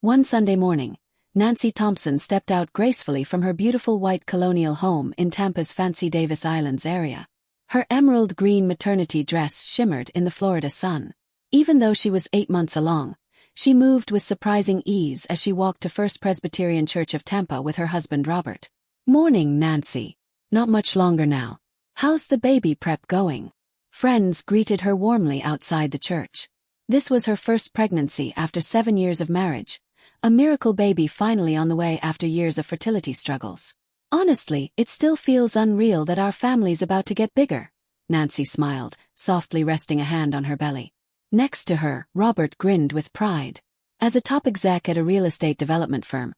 One Sunday morning, Nancy Thompson stepped out gracefully from her beautiful white colonial home in Tampa's fancy Davis Islands area. Her emerald green maternity dress shimmered in the Florida sun. Even though she was 8 months along, she moved with surprising ease as she walked to First Presbyterian Church of Tampa with her husband Robert. "Morning, Nancy. Not much longer now. How's the baby prep going?" Friends greeted her warmly outside the church. This was her first pregnancy after 7 years of marriage, a miracle baby finally on the way after years of fertility struggles. "Honestly, it still feels unreal that our family's about to get bigger," Nancy smiled, softly resting a hand on her belly. Next to her, Robert grinned with pride. As a top exec at a real estate development firm,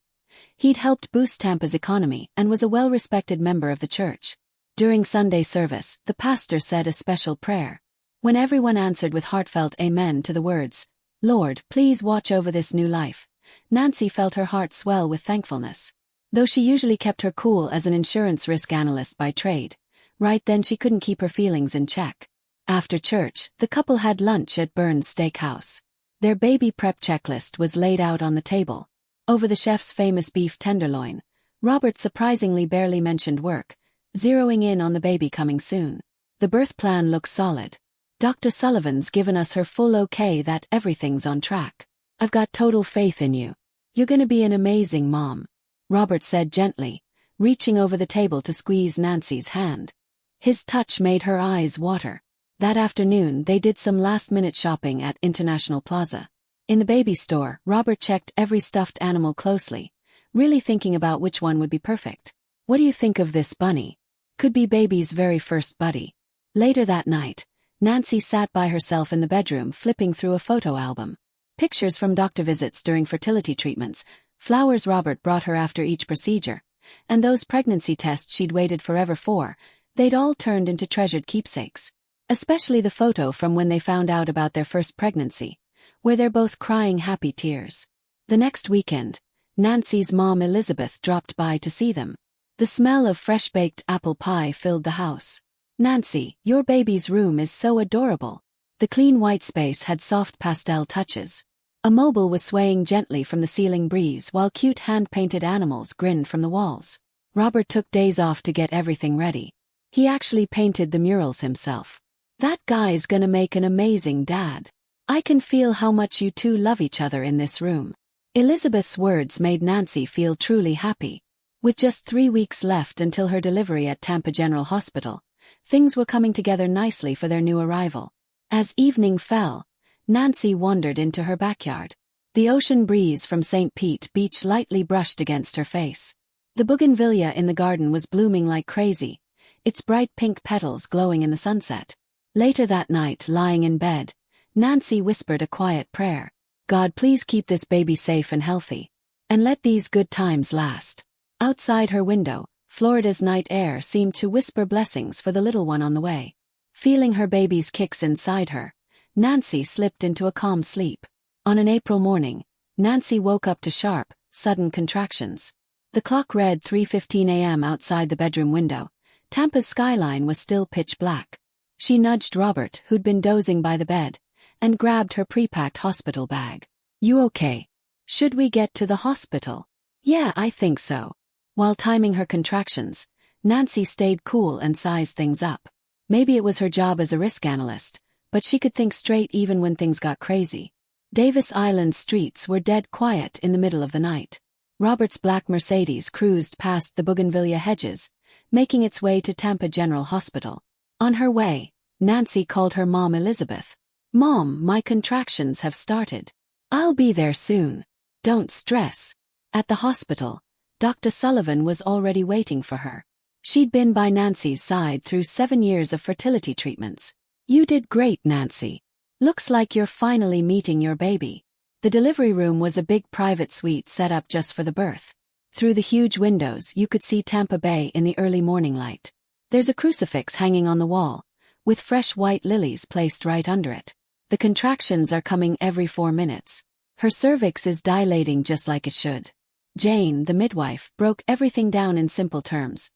he'd helped boost Tampa's economy and was a well-respected member of the church. During Sunday service, the pastor said a special prayer. When everyone answered with heartfelt amen to the words, "Lord, please watch over this new life," Nancy felt her heart swell with thankfulness. Though she usually kept her cool as an insurance risk analyst by trade, right then she couldn't keep her feelings in check. After church, the couple had lunch at Burns Steakhouse. Their baby prep checklist was laid out on the table. Over the chef's famous beef tenderloin, Robert surprisingly barely mentioned work, zeroing in on the baby coming soon. "The birth plan looks solid. Dr. Sullivan's given us her full okay that everything's on track. I've got total faith in you. You're gonna be an amazing mom," Robert said gently, reaching over the table to squeeze Nancy's hand. His touch made her eyes water. That afternoon they did some last-minute shopping at International Plaza. In the baby store, Robert checked every stuffed animal closely, really thinking about which one would be perfect. "What do you think of this bunny? Could be baby's very first buddy." Later that night, Nancy sat by herself in the bedroom flipping through a photo album. Pictures from doctor visits during fertility treatments, flowers Robert brought her after each procedure, and those pregnancy tests she'd waited forever for, they'd all turned into treasured keepsakes. Especially the photo from when they found out about their first pregnancy, where they're both crying happy tears. The next weekend, Nancy's mom Elizabeth dropped by to see them. The smell of fresh-baked apple pie filled the house. "Nancy, your baby's room is so adorable." The clean white space had soft pastel touches. A mobile was swaying gently from the ceiling breeze while cute hand-painted animals grinned from the walls. Robert took days off to get everything ready. He actually painted the murals himself. "That guy's gonna make an amazing dad. I can feel how much you two love each other in this room." Elizabeth's words made Nancy feel truly happy. With just 3 weeks left until her delivery at Tampa General Hospital, things were coming together nicely for their new arrival. As evening fell, Nancy wandered into her backyard. The ocean breeze from St. Pete Beach lightly brushed against her face. The bougainvillea in the garden was blooming like crazy, its bright pink petals glowing in the sunset. Later that night, lying in bed, Nancy whispered a quiet prayer. "God, please keep this baby safe and healthy, and let these good times last." Outside her window, Florida's night air seemed to whisper blessings for the little one on the way. Feeling her baby's kicks inside her, Nancy slipped into a calm sleep. On an April morning, Nancy woke up to sharp, sudden contractions. The clock read 3:15 a.m. outside the bedroom window. Tampa's skyline was still pitch black. She nudged Robert, who'd been dozing by the bed, and grabbed her pre-packed hospital bag. "You okay? Should we get to the hospital?" "Yeah, I think so." While timing her contractions, Nancy stayed cool and sized things up. Maybe it was her job as a risk analyst, but she could think straight even when things got crazy. Davis Island streets were dead quiet in the middle of the night. Robert's black Mercedes cruised past the bougainvillea hedges, making its way to Tampa General Hospital. On her way, Nancy called her mom Elizabeth. "Mom, my contractions have started. I'll be there soon. Don't stress." At the hospital, Dr. Sullivan was already waiting for her. She'd been by Nancy's side through 7 years of fertility treatments. "You did great, Nancy. Looks like you're finally meeting your baby." The delivery room was a big private suite set up just for the birth. Through the huge windows you could see Tampa Bay in the early morning light. There's a crucifix hanging on the wall, with fresh white lilies placed right under it. The contractions are coming every 4 minutes. Her cervix is dilating just like it should. Jane, the midwife, broke everything down in simple terms,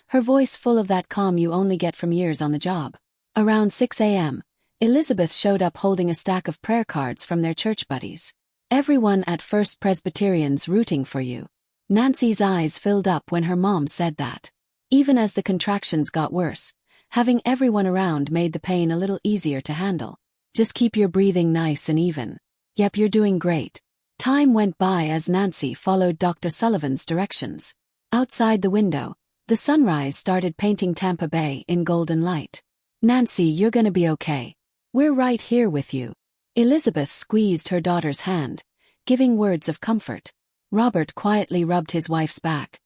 her voice full of that calm you only get from years on the job. Around 6 a.m., Elizabeth showed up holding a stack of prayer cards from their church buddies. Everyone at First Presbyterian's rooting for you. Nancy's eyes filled up when her mom said that. Even as the contractions got worse, having everyone around made the pain a little easier to handle. Just keep your breathing nice and even. Yep, you're doing great. Time went by as Nancy followed Dr. Sullivan's directions. Outside the window, the sunrise started painting Tampa Bay in golden light. Nancy, you're gonna be okay. We're right here with you. Elizabeth squeezed her daughter's hand, giving words of comfort. Robert quietly rubbed his wife's back,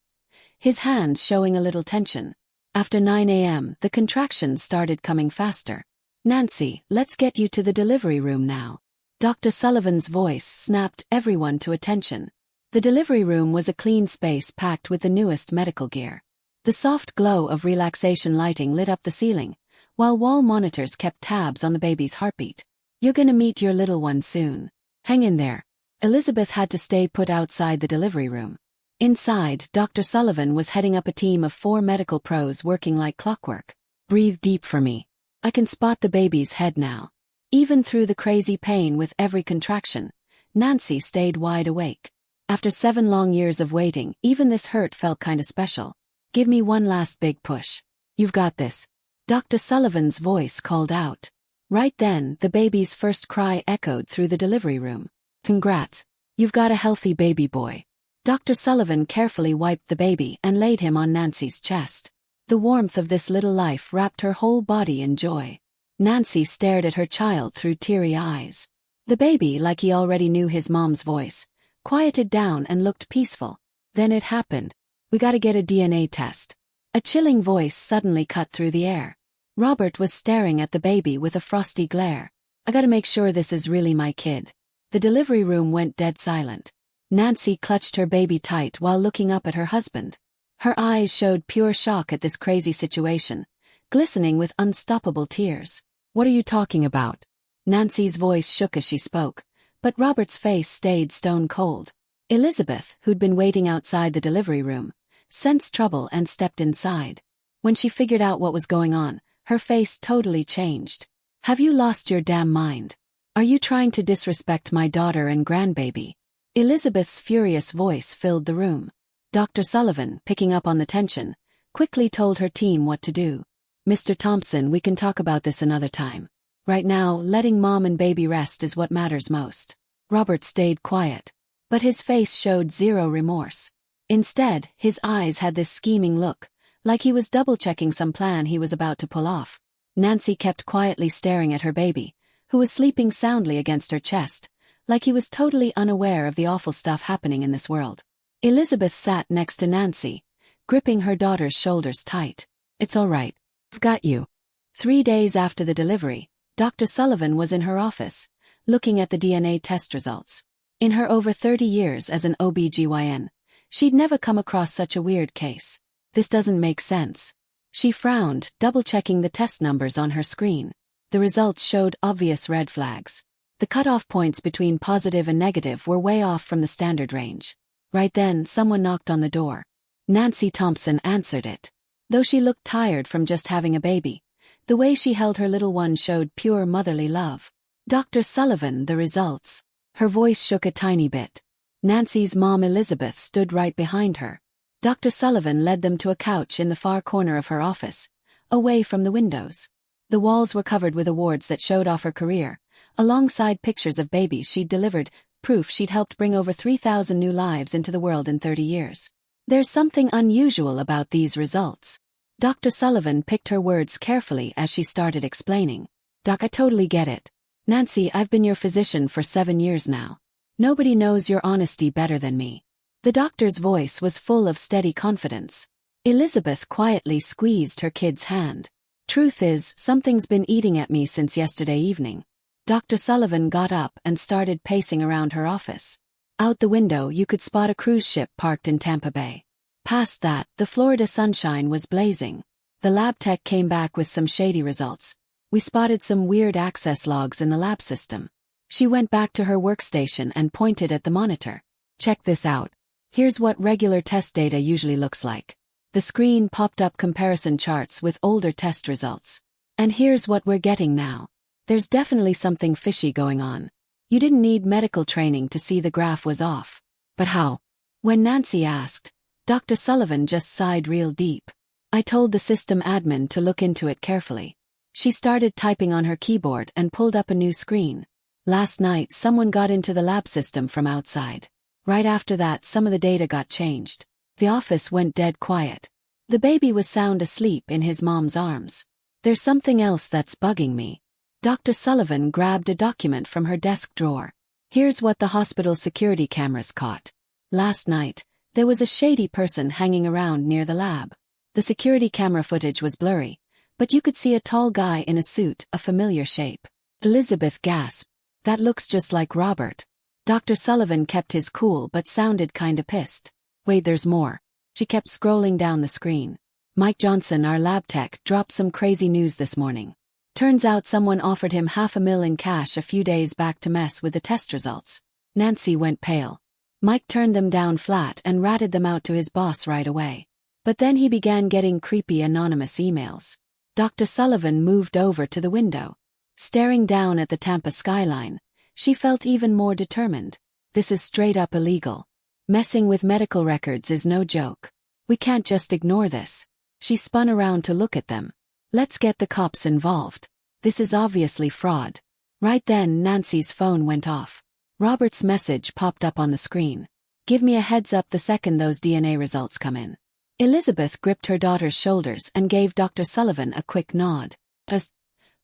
his hands showing a little tension. After 9 a.m., the contractions started coming faster. Nancy, let's get you to the delivery room now. Dr. Sullivan's voice snapped everyone to attention. The delivery room was a clean space packed with the newest medical gear. The soft glow of relaxation lighting lit up the ceiling, while wall monitors kept tabs on the baby's heartbeat. You're gonna meet your little one soon. Hang in there. Elizabeth had to stay put outside the delivery room. Inside, Dr. Sullivan was heading up a team of 4 medical pros working like clockwork. Breathe deep for me. I can spot the baby's head now. Even through the crazy pain with every contraction, Nancy stayed wide awake. After 7 long years of waiting, even this hurt felt kinda special. Give me one last big push. You've got this. Dr. Sullivan's voice called out. Right then, the baby's first cry echoed through the delivery room. Congrats. You've got a healthy baby boy. Dr. Sullivan carefully wiped the baby and laid him on Nancy's chest. The warmth of this little life wrapped her whole body in joy. Nancy stared at her child through teary eyes. The baby, like he already knew his mom's voice, quieted down and looked peaceful. Then it happened. We gotta get a DNA test. A chilling voice suddenly cut through the air. Robert was staring at the baby with a frosty glare. I gotta make sure this is really my kid. The delivery room went dead silent. Nancy clutched her baby tight while looking up at her husband. Her eyes showed pure shock at this crazy situation, glistening with unstoppable tears. What are you talking about? Nancy's voice shook as she spoke, but Robert's face stayed stone cold. Elizabeth, who'd been waiting outside the delivery room, sensed trouble and stepped inside. When she figured out what was going on, her face totally changed. Have you lost your damn mind? Are you trying to disrespect my daughter and grandbaby? Elizabeth's furious voice filled the room. Dr. Sullivan, picking up on the tension, quickly told her team what to do. Mr. Thompson, we can talk about this another time. Right now, letting mom and baby rest is what matters most. Robert stayed quiet, but his face showed zero remorse. Instead, his eyes had this scheming look, like he was double-checking some plan he was about to pull off. Nancy kept quietly staring at her baby, who was sleeping soundly against her chest, like he was totally unaware of the awful stuff happening in this world. Elizabeth sat next to Nancy, gripping her daughter's shoulders tight. It's all right. I've got you. 3 days after the delivery, Dr. Sullivan was in her office, looking at the DNA test results. In her over 30 years as an OB/GYN, she'd never come across such a weird case. This doesn't make sense. She frowned, double-checking the test numbers on her screen. The results showed obvious red flags. The cutoff points between positive and negative were way off from the standard range. Right then, someone knocked on the door. Nancy Thompson answered it. Though she looked tired from just having a baby, the way she held her little one showed pure motherly love. Dr. Sullivan, the results. Her voice shook a tiny bit. Nancy's mom Elizabeth stood right behind her. Dr. Sullivan led them to a couch in the far corner of her office, away from the windows. The walls were covered with awards that showed off her career, alongside pictures of babies she'd delivered, proof she'd helped bring over 3,000 new lives into the world in 30 years. There's something unusual about these results. Dr. Sullivan picked her words carefully as she started explaining. Doc, I totally get it. Nancy, I've been your physician for 7 years now. Nobody knows your honesty better than me. The doctor's voice was full of steady confidence. Elizabeth quietly squeezed her kid's hand. Truth is, something's been eating at me since yesterday evening. Dr. Sullivan got up and started pacing around her office. Out the window you could spot a cruise ship parked in Tampa Bay. Past that, the Florida sunshine was blazing. The lab tech came back with some shady results. We spotted some weird access logs in the lab system. She went back to her workstation and pointed at the monitor. Check this out. Here's what regular test data usually looks like. The screen popped up comparison charts with older test results. And here's what we're getting now. There's definitely something fishy going on. You didn't need medical training to see the graph was off. But how? When Nancy asked, Dr. Sullivan just sighed real deep. I told the system admin to look into it carefully. She started typing on her keyboard and pulled up a new screen. Last night someone got into the lab system from outside. Right after that some of the data got changed. The office went dead quiet. The baby was sound asleep in his mom's arms. There's something else that's bugging me. Dr. Sullivan grabbed a document from her desk drawer. Here's what the hospital security cameras caught. Last night, there was a shady person hanging around near the lab. The security camera footage was blurry, but you could see a tall guy in a suit, a familiar shape. Elizabeth gasped. That looks just like Robert. Dr. Sullivan kept his cool but sounded kinda pissed. Wait, there's more. She kept scrolling down the screen. Mike Johnson, our lab tech, dropped some crazy news this morning. Turns out someone offered him $500,000 in cash a few days back to mess with the test results. Nancy went pale. Mike turned them down flat and ratted them out to his boss right away. But then he began getting creepy anonymous emails. Dr. Sullivan moved over to the window. Staring down at the Tampa skyline, she felt even more determined. This is straight up illegal. Messing with medical records is no joke. We can't just ignore this. She spun around to look at them. Let's get the cops involved. This is obviously fraud. Right then Nancy's phone went off. Robert's message popped up on the screen. Give me a heads up the second those DNA results come in. Elizabeth gripped her daughter's shoulders and gave Dr. Sullivan a quick nod.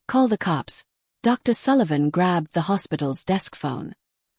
Call the cops. Dr. Sullivan grabbed the hospital's desk phone.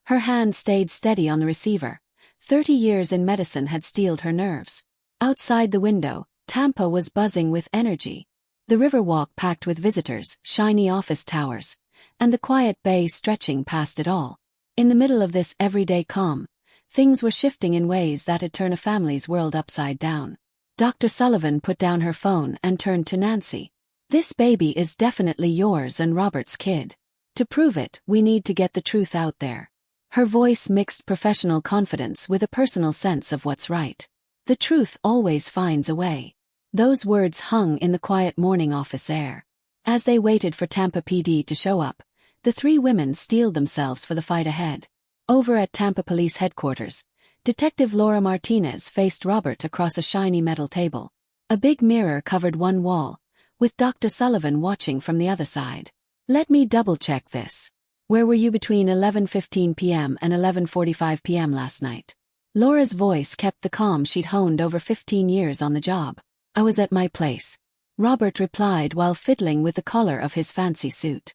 Her hand stayed steady on the receiver. 30 years in medicine had steeled her nerves. Outside the window, Tampa was buzzing with energy. The Riverwalk packed with visitors, shiny office towers, and the quiet bay stretching past it all. In the middle of this everyday calm, things were shifting in ways that'd turn a family's world upside down. Dr. Sullivan put down her phone and turned to Nancy. This baby is definitely yours and Robert's kid. To prove it, we need to get the truth out there. Her voice mixed professional confidence with a personal sense of what's right. The truth always finds a way. Those words hung in the quiet morning office air. As they waited for Tampa PD to show up, the three women steeled themselves for the fight ahead. Over at Tampa Police Headquarters, Detective Laura Martinez faced Robert across a shiny metal table. A big mirror covered one wall, with Dr. Sullivan watching from the other side. Let me double-check this. Where were you between 11:15 p.m. and 11:45 p.m. last night? Laura's voice kept the calm she'd honed over 15 years on the job. I was at my place. Robert replied while fiddling with the collar of his fancy suit.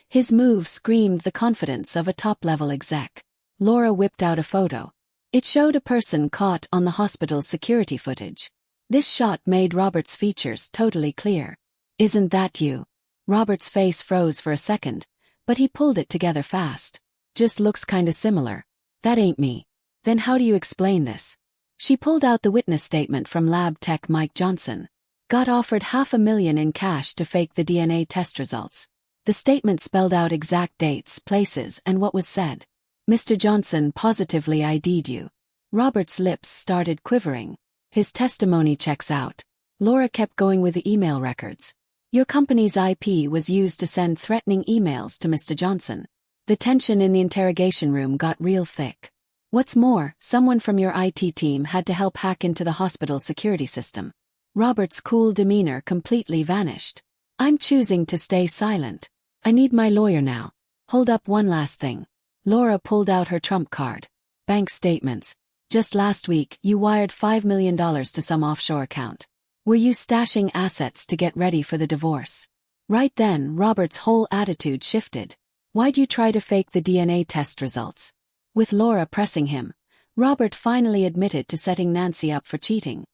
His move screamed the confidence of a top-level exec. Laura whipped out a photo. It showed a person caught on the hospital's security footage. This shot made Robert's features totally clear. Isn't that you? Robert's face froze for a second, but he pulled it together fast. Just looks kinda similar. That ain't me. Then how do you explain this? She pulled out the witness statement from lab tech Mike Johnson. Got offered $500,000 in cash to fake the DNA test results. The statement spelled out exact dates, places, and what was said. Mr. Johnson positively ID'd you. Robert's lips started quivering. His testimony checks out. Laura kept going with the email records. Your company's IP was used to send threatening emails to Mr. Johnson. The tension in the interrogation room got real thick. What's more, someone from your IT team had to help hack into the hospital security system. Robert's cool demeanor completely vanished. I'm choosing to stay silent. I need my lawyer now. Hold up, one last thing. Laura pulled out her trump card. Bank statements. Just last week, you wired $5 million to some offshore account. Were you stashing assets to get ready for the divorce? Right then, Robert's whole attitude shifted. Why'd you try to fake the DNA test results? With Laura pressing him, Robert finally admitted to setting Nancy up for cheating.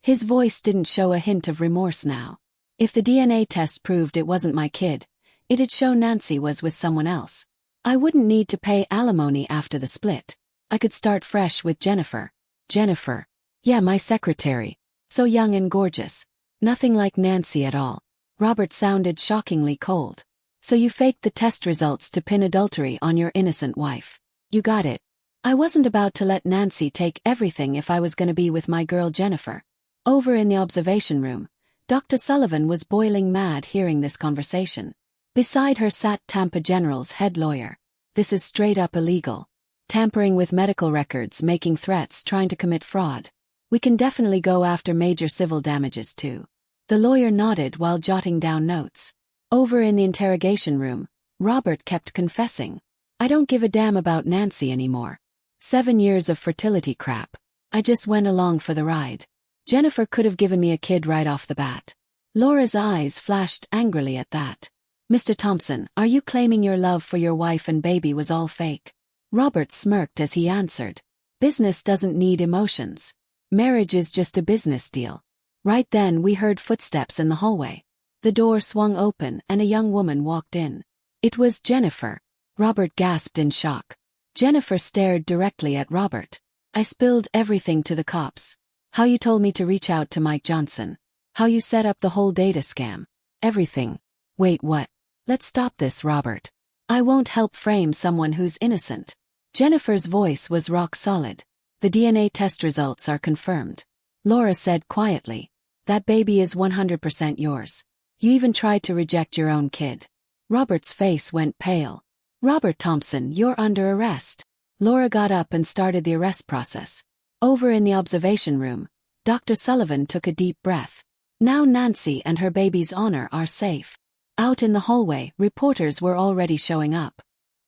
His voice didn't show a hint of remorse now. If the DNA test proved it wasn't my kid, it'd show Nancy was with someone else. I wouldn't need to pay alimony after the split. I could start fresh with Jennifer. Jennifer. Yeah, my secretary. So young and gorgeous. Nothing like Nancy at all. Robert sounded shockingly cold. So you faked the test results to pin adultery on your innocent wife. You got it. I wasn't about to let Nancy take everything if I was gonna be with my girl Jennifer. Over in the observation room, Dr. Sullivan was boiling mad hearing this conversation. Beside her sat Tampa General's head lawyer. This is straight up illegal. Tampering with medical records, making threats, trying to commit fraud. We can definitely go after major civil damages too. The lawyer nodded while jotting down notes. Over in the interrogation room, Robert kept confessing. I don't give a damn about Nancy anymore. 7 years of fertility crap. I just went along for the ride. Jennifer could have given me a kid right off the bat. Laura's eyes flashed angrily at that. Mr. Thompson, are you claiming your love for your wife and baby was all fake? Robert smirked as he answered. Business doesn't need emotions. Marriage is just a business deal. Right then we heard footsteps in the hallway. The door swung open and a young woman walked in. It was Jennifer. Robert gasped in shock. Jennifer stared directly at Robert. I spilled everything to the cops. How you told me to reach out to Mike Johnson. How you set up the whole data scam. Everything. Wait, what? Let's stop this, Robert. I won't help frame someone who's innocent. Jennifer's voice was rock solid. The DNA test results are confirmed. Laura said quietly. That baby is 100% yours. You even tried to reject your own kid. Robert's face went pale. Robert Thompson, you're under arrest. Laura got up and started the arrest process. Over in the observation room, Dr. Sullivan took a deep breath. Now Nancy and her baby's honor are safe. Out in the hallway, reporters were already showing up.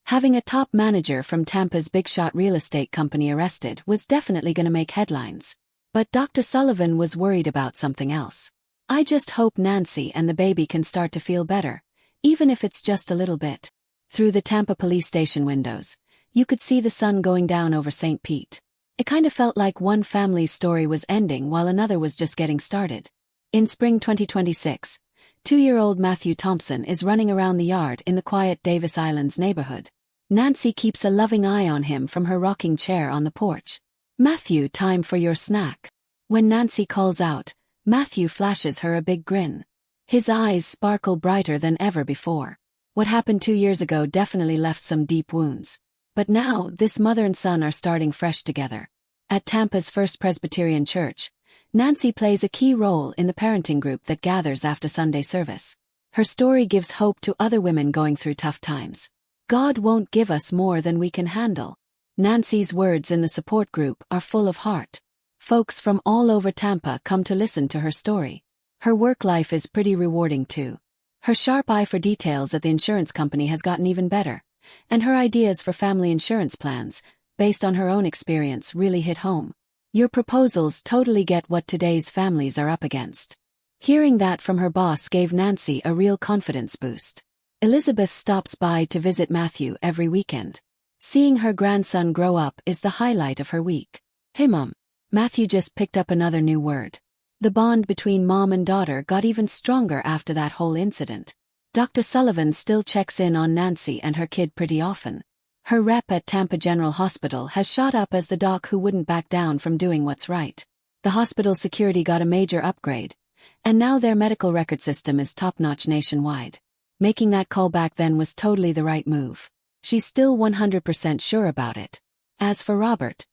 Having a top manager from Tampa's big shot real estate company arrested was definitely going to make headlines. But Dr. Sullivan was worried about something else. I just hope Nancy and the baby can start to feel better, even if it's just a little bit. Through the Tampa police station windows, you could see the sun going down over St. Pete. It kind of felt like one family's story was ending while another was just getting started. In spring 2026, 2-year-old Matthew Thompson is running around the yard in the quiet Davis Islands neighborhood. Nancy keeps a loving eye on him from her rocking chair on the porch. Matthew, time for your snack. When Nancy calls out, Matthew flashes her a big grin. His eyes sparkle brighter than ever before. What happened 2 years ago definitely left some deep wounds. But now, this mother and son are starting fresh together. At Tampa's First Presbyterian Church, Nancy plays a key role in the parenting group that gathers after Sunday service. Her story gives hope to other women going through tough times. God won't give us more than we can handle. Nancy's words in the support group are full of heart. Folks from all over Tampa come to listen to her story. Her work life is pretty rewarding too. Her sharp eye for details at the insurance company has gotten even better, and her ideas for family insurance plans, based on her own experience, really hit home. Your proposals totally get what today's families are up against. Hearing that from her boss gave Nancy a real confidence boost. Elizabeth stops by to visit Matthew every weekend. Seeing her grandson grow up is the highlight of her week. Hey Mom. Matthew just picked up another new word. The bond between mom and daughter got even stronger after that whole incident. Dr. Sullivan still checks in on Nancy and her kid pretty often. Her rep at Tampa General Hospital has shot up as the doc who wouldn't back down from doing what's right. The hospital's security got a major upgrade, and now their medical record system is top-notch nationwide. Making that call back then was totally the right move. She's still 100% sure about it. As for Robert,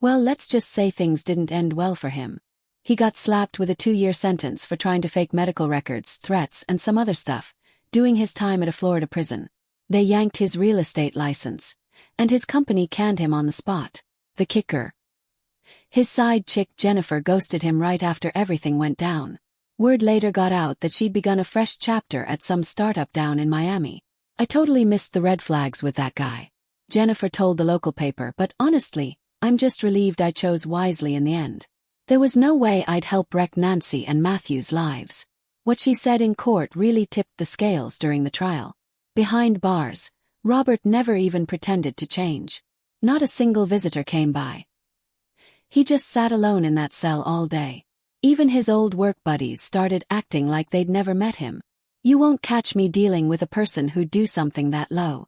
well, let's just say things didn't end well for him. He got slapped with a 2-year sentence for trying to fake medical records, threats, and some other stuff, doing his time at a Florida prison. They yanked his real estate license, and his company canned him on the spot. The kicker. His side chick Jennifer ghosted him right after everything went down. Word later got out that she'd begun a fresh chapter at some startup down in Miami. I totally missed the red flags with that guy, Jennifer told the local paper, but honestly, I'm just relieved I chose wisely in the end. There was no way I'd help wreck Nancy and Matthew's lives. What she said in court really tipped the scales during the trial. Behind bars, Robert never even pretended to change. Not a single visitor came by. He just sat alone in that cell all day. Even his old work buddies started acting like they'd never met him. You won't catch me dealing with a person who'd do something that low.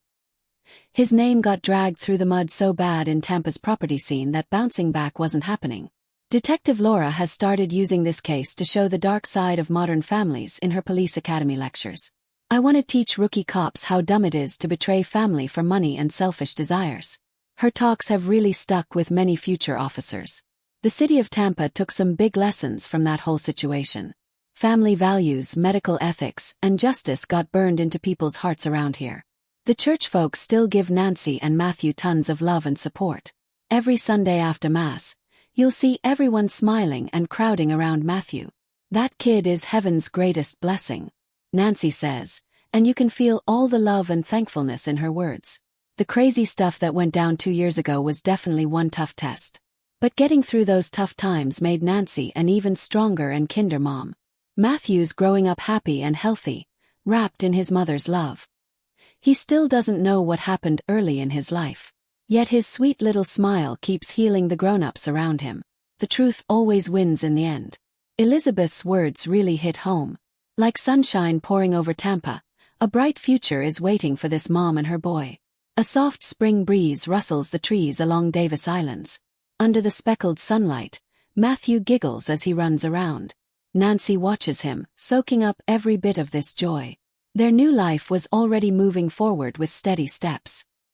His name got dragged through the mud so bad in Tampa's property scene that bouncing back wasn't happening. Detective Laura has started using this case to show the dark side of modern families in her police academy lectures. I want to teach rookie cops how dumb it is to betray family for money and selfish desires. Her talks have really stuck with many future officers. The city of Tampa took some big lessons from that whole situation. Family values, medical ethics, and justice got burned into people's hearts around here. The church folks still give Nancy and Matthew tons of love and support. Every Sunday after Mass, you'll see everyone smiling and crowding around Matthew. That kid is heaven's greatest blessing, Nancy says, and you can feel all the love and thankfulness in her words. The crazy stuff that went down 2 years ago was definitely one tough test. But getting through those tough times made Nancy an even stronger and kinder mom. Matthew's growing up happy and healthy, wrapped in his mother's love. He still doesn't know what happened early in his life. Yet his sweet little smile keeps healing the grown-ups around him. The truth always wins in the end. Elizabeth's words really hit home. Like sunshine pouring over Tampa, a bright future is waiting for this mom and her boy. A soft spring breeze rustles the trees along Davis Islands. Under the speckled sunlight, Matthew giggles as he runs around. Nancy watches him, soaking up every bit of this joy. Their new life was already moving forward with steady steps.